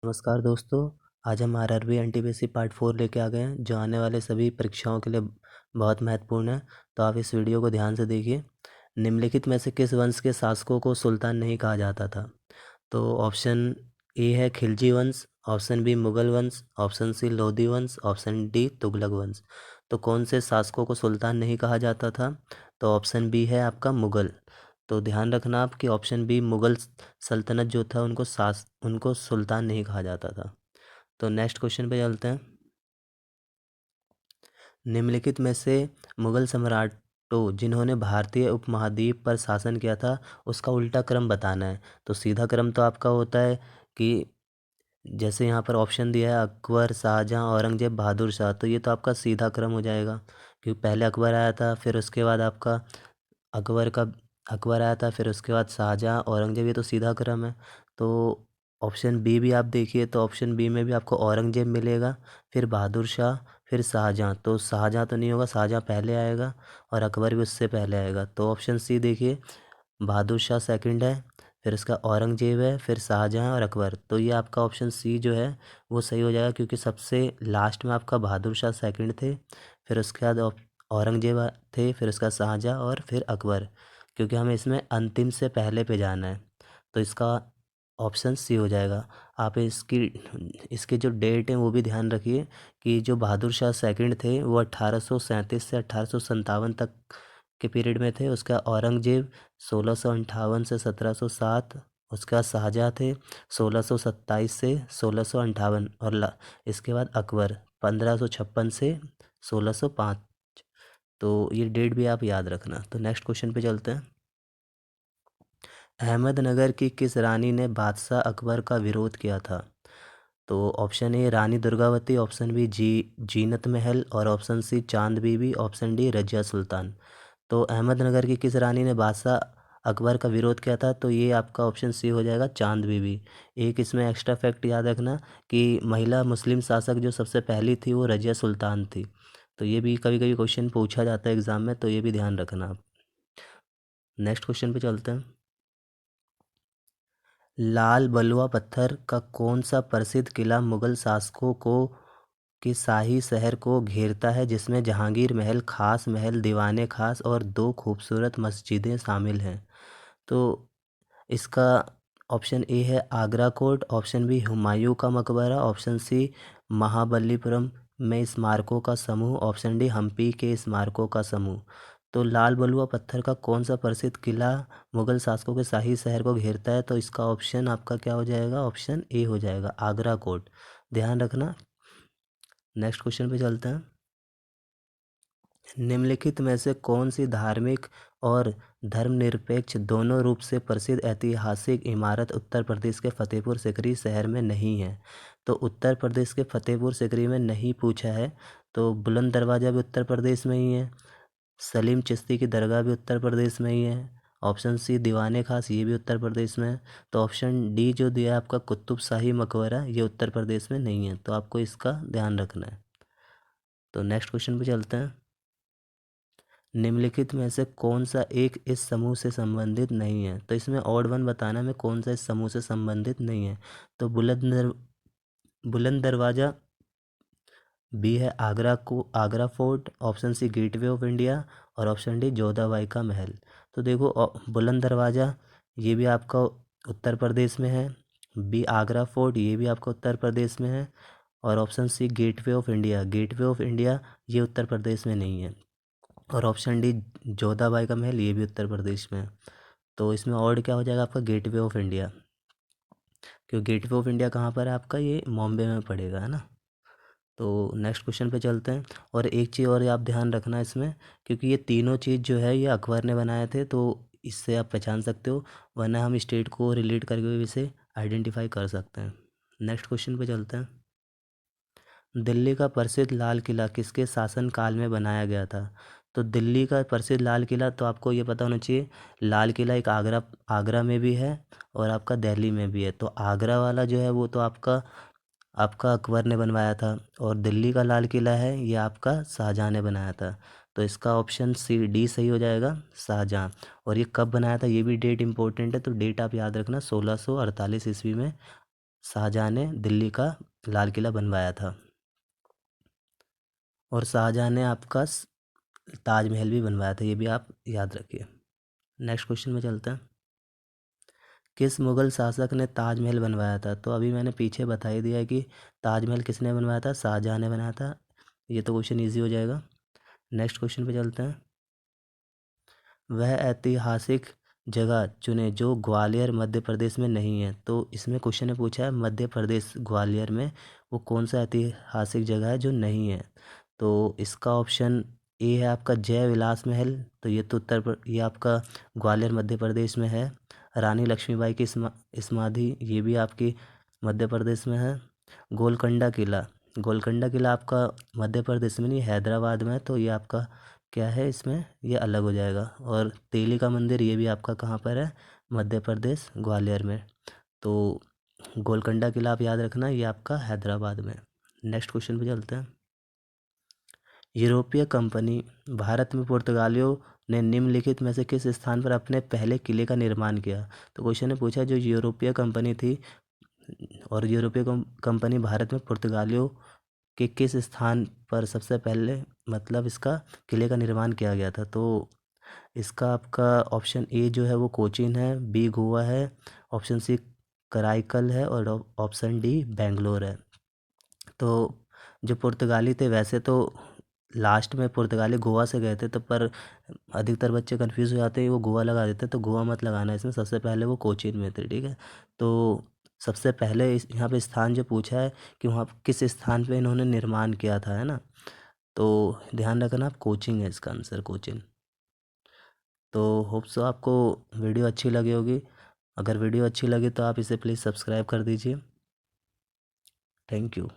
नमस्कार दोस्तों। आज हम आरआरबी एनटीपीसी पार्ट 4 लेके आ गए हैं, जो आने वाले सभी परीक्षाओं के लिए बहुत महत्वपूर्ण है। तो आप इस वीडियो को ध्यान से देखिए। निम्नलिखित में से किस वंश के शासकों को सुल्तान नहीं कहा जाता था? तो ऑप्शन ए है खिलजी वंश, ऑप्शन बी मुगल वंश, ऑप्शन सी लोधी वंश, ऑप्शन डी तुगलक वंश। तो कौन से शासकों को सुल्तान नहीं कहा जाता था? तो ऑप्शन बी है आपका मुगल। तो ध्यान रखना आप कि ऑप्शन बी मुगल सल्तनत जो था उनको सुल्तान नहीं कहा जाता था। तो नेक्स्ट क्वेश्चन पे चलते हैं। निम्नलिखित में से मुगल सम्राटों जिन्होंने भारतीय उपमहाद्वीप पर शासन किया था उसका उल्टा क्रम बताना है। तो सीधा क्रम तो आपका होता है कि जैसे यहाँ पर ऑप्शन दिया है अकबर, शाहजहाँ, औरंगजेब, बहादुर शाह, तो ये तो आपका सीधा क्रम हो जाएगा, क्योंकि पहले अकबर आया था, फिर उसके बाद आपका अकबर का अकबर आया था, फिर उसके बाद शाहजहाँ, औरंगजेब, ये तो सीधा क्रम है। तो ऑप्शन बी भी आप देखिए, तो ऑप्शन बी में भी आपको औरंगजेब मिलेगा, फिर बहादुर शाह, फिर शाहजहाँ। तो शाहजहाँ तो नहीं होगा, शाहजहाँ पहले आएगा और अकबर भी उससे पहले आएगा। तो ऑप्शन सी देखिए, बहादुर शाह सेकंड है, फिर उसका औरंगजेब है, फिर शाहजहाँ और अकबर। तो ये आपका ऑप्शन सी जो है वो सही हो जाएगा, क्योंकि सबसे लास्ट में आपका बहादुर शाह सेकंड थे, फिर उसके बाद औरंगजेब थे, फिर उसका शाहजहाँ और फिर अकबर। क्योंकि हमें इसमें अंतिम से पहले पे जाना है, तो इसका ऑप्शन सी हो जाएगा। आप इसके जो डेट हैं वो भी ध्यान रखिए कि जो बहादुर शाह सेकंड थे वो 1837 से 1857 तक के पीरियड में थे। उसका औरंगजेब 1658 से 1707, उसके बाद शाहजहाँ थे 1627 से 1658, और इसके बाद अकबर 1556 से 1605। तो ये डेट भी आप याद रखना। तो नेक्स्ट क्वेश्चन पे चलते हैं। अहमदनगर की किस रानी ने बादशाह अकबर का विरोध किया था? तो option A Rani Durgavati, option B Zeenat Mahal, और option C Chand Bibi, option D Razia Sultan. तो अहमदनगर की किस रानी ने बादशाह अकबर का विरोध किया था? तो ये आपका ऑप्शन सी हो जाएगा, चांद बीबी। एक इसमें एक्स्ट्रा फैक्ट याद रखना कि महिला मुस्लिम शासक जो सबसे पहली थी वो रजिया सुल्तान थी। तो ये भी कभी कभी क्वेश्चन पूछा जाता है एग्जाम में, तो ये भी ध्यान रखना आप। नेक्स्ट क्वेश्चन पे चलते हैं। लाल बलुआ पत्थर का कौन सा प्रसिद्ध किला मुगल शासकों को के शाही शहर को घेरता है, जिसमें जहांगीर महल, खास महल, दीवाने खास और दो खूबसूरत मस्जिदें शामिल हैं? तो इसका ऑप्शन ए है आगरा कोट, ऑप्शन बी हुमायूं का मकबरा, ऑप्शन सी महाबलीपुरम में स्मारकों का समूह, ऑप्शन डी हम्पी के स्मारकों का समूह। तो लाल बलुआ पत्थर का कौन सा प्रसिद्ध किला मुगल शासकों के शाही शहर को घेरता है? तो इसका ऑप्शन आपका क्या हो जाएगा? ऑप्शन ए हो जाएगा, आगरा कोट। ध्यान रखना। नेक्स्ट क्वेश्चन पे चलते हैं। निम्नलिखित में से कौन सी धार्मिक और धर्मनिरपेक्ष दोनों रूप से प्रसिद्ध ऐतिहासिक इमारत उत्तर प्रदेश के फतेहपुर सीकरी शहर में नहीं है? तो उत्तर प्रदेश के फतेहपुर सीकरी में नहीं पूछा है, तो बुलंद दरवाज़ा भी उत्तर प्रदेश में ही है, सलीम चिश्ती की दरगाह भी उत्तर प्रदेश में ही है, ऑप्शन सी दीवाने खास ये भी उत्तर प्रदेश में है। तो ऑप्शन डी जो दिया है आपका कुतुब शाही मकबरा, ये उत्तर प्रदेश में नहीं है। तो आपको इसका ध्यान रखना है। तो नेक्स्ट क्वेश्चन पे चलते हैं। निम्नलिखित में से कौन सा एक इस समूह से संबंधित नहीं है? तो इसमें ऑड वन बताना में कौन सा इस समूह से संबंधित नहीं है। तो बुलंद दरवाज़ा, बी है Agra fort, option C gateway of India, और ऑप्शन डी जोधाबाई का महल। तो देखो बुलंद दरवाज़ा ये भी आपका उत्तर प्रदेश में है, बी आगरा फोर्ट ये भी आपका उत्तर प्रदेश में है, और option C gateway of India ये उत्तर प्रदेश में नहीं है, और ऑप्शन डी जोधाबाई का महल ये भी उत्तर प्रदेश में है। तो इसमें और क्या हो जाएगा आपका गेटवे ऑफ इंडिया, क्योंकि गेटवे ऑफ इंडिया कहाँ पर है आपका? ये बॉम्बे में पड़ेगा, है ना। तो नेक्स्ट क्वेश्चन पे चलते हैं। और एक चीज़ और आप ध्यान रखना इसमें, क्योंकि ये तीनों चीज़ जो है ये अकबर ने बनाए थे, तो इससे आप पहचान सकते हो, वरना हम स्टेट को रिलेट करके भी इसे आइडेंटिफाई कर सकते हैं। नेक्स्ट क्वेश्चन पे चलते हैं। दिल्ली का प्रसिद्ध लाल किला किसके शासनकाल में बनाया गया था? तो दिल्ली का प्रसिद्ध लाल किला तो आपको ये पता होना चाहिए, लाल किला एक आगरा आगरा में भी है और आपका दिल्ली में भी है। तो आगरा वाला जो है वो तो आपका आपका अकबर ने बनवाया था, और दिल्ली का लाल किला है ये आपका शाहजहाँ ने बनाया था। तो इसका ऑप्शन सी डी सही हो जाएगा, शाहजहाँ। और ये कब बनाया था ये भी डेट इंपॉर्टेंट है, तो डेट आप याद रखना 1648 ईस्वी में शाहजहाँ ने दिल्ली का लाल किला बनवाया था। और शाहजहाँ ने आपका ताजमहल भी बनवाया था, ये भी आप याद रखिए। नेक्स्ट क्वेश्चन में चलते हैं। किस मुग़ल शासक ने ताजमहल बनवाया था? तो अभी मैंने पीछे बता ही दिया है कि ताजमहल किसने बनवाया था, शाहजहाँ ने बनाया था। ये तो क्वेश्चन ईजी हो जाएगा। नेक्स्ट क्वेश्चन पे चलते हैं। वह ऐतिहासिक जगह चुने जो ग्वालियर मध्य प्रदेश में नहीं है। तो इसमें क्वेश्चन ने पूछा है मध्य प्रदेश ग्वालियर में वो कौन सा ऐतिहासिक जगह है जो नहीं है। तो इसका ऑप्शन ए है आपका जय विलास महल। तो ये तो ये आपका ग्वालियर मध्य प्रदेश में है। रानी लक्ष्मीबाई की समाधि, ये भी आपकी मध्य प्रदेश में है। गोलकुंडा किला, गोलकुंडा किला आपका मध्य प्रदेश में नहीं, हैदराबाद में है। तो ये आपका क्या है, इसमें ये अलग हो जाएगा। और तेली का मंदिर, ये भी आपका कहाँ पर है, मध्य प्रदेश ग्वालियर में। तो गोलकुंडा किला आप याद रखना, ये आपका हैदराबाद में। नेक्स्ट क्वेश्चन पे चलते हैं। यूरोपीय कंपनी भारत में पुर्तगालियों ने निम्नलिखित में से किस स्थान पर अपने पहले किले का निर्माण किया? तो क्वेश्चन ने पूछा जो यूरोपीय कंपनी थी और यूरोपीय कंपनी भारत में पुर्तगालियों के किस स्थान पर सबसे पहले मतलब इसका किले का निर्माण किया गया था। तो इसका आपका ऑप्शन ए जो है वो कोचीन है, बी गोवा है, ऑप्शन सी कराईकल है और ऑप्शन डी बेंगलोर है। तो जो पुर्तगाली थे वैसे तो लास्ट में पुर्तगाली गोवा से गए थे, तो पर अधिकतर बच्चे कंफ्यूज हो जाते हैं, वो गोवा लगा देते हैं। तो गोवा मत लगाना इसमें, सबसे पहले वो कोचीन में थे, ठीक है। तो सबसे पहले यहाँ पे स्थान जो पूछा है कि वहाँ किस स्थान पे इन्होंने निर्माण किया था, है ना। तो ध्यान रखना, आप कोचिंग है इसका आंसर, कोचिंग। तो होप सो आपको वीडियो अच्छी लगी होगी। अगर वीडियो अच्छी लगी तो आप इसे प्लीज़ सब्सक्राइब कर दीजिए। Thank you.